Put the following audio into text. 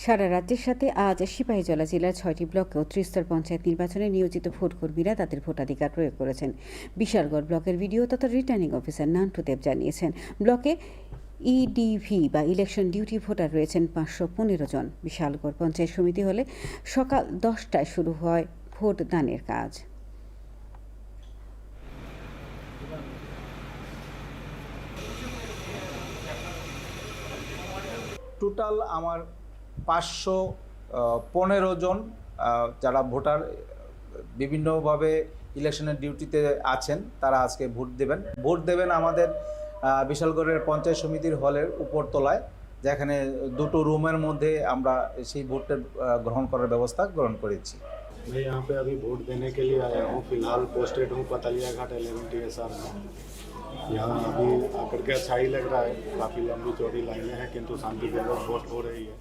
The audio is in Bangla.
সারা রাজ্যের সাথে আজ সিপাহীজলা জেলার ৬টি ব্লকেও ত্রিস্তর পঞ্চায়েত নির্বাচনে নিয়োজিত ভোটকর্মীরা তাদের ভোটাধিকার প্রয়োগ করেছেন। বিশালগড় ব্লকের ভিডিও তথা রিটার্নিং অফিসার নান্টু দেব জানিয়েছেন, ব্লকে ইডিভি বা ইলেকশন ডিউটি ভোটার রয়েছেন ৫১৫ জন। বিশালগড় পঞ্চায়েত সমিতি হলে সকাল ১০টায় শুরু হয় ভোট দানের কাজ। টোটাল আমার ৫১৫ জন যারা ভোটার বিভিন্নভাবে ইলেকশনের ডিউটিতে আছেন, তারা আজকে ভোট দেবেন আমাদের বিশালগড়ের পঞ্চায়েত সমিতির হলের উপরতলায়, যেখানে দুটো রুমের মধ্যে আমরা সেই ভোটটা গ্রহণ করার ব্যবস্থা গ্রহণ করেছি। मैं यहाँ पे अभी वोट देने के लिए आया हूँ। फिलहाल पोस्टेड हूँ पतलिया घाट 11 TSR में। यहाँ अभी आकर के अच्छा ही लग रहा है, काफ़ी लंबी चौड़ी लाइनें हैं, किंतु शांतिपूर्वक वोट हो रही है।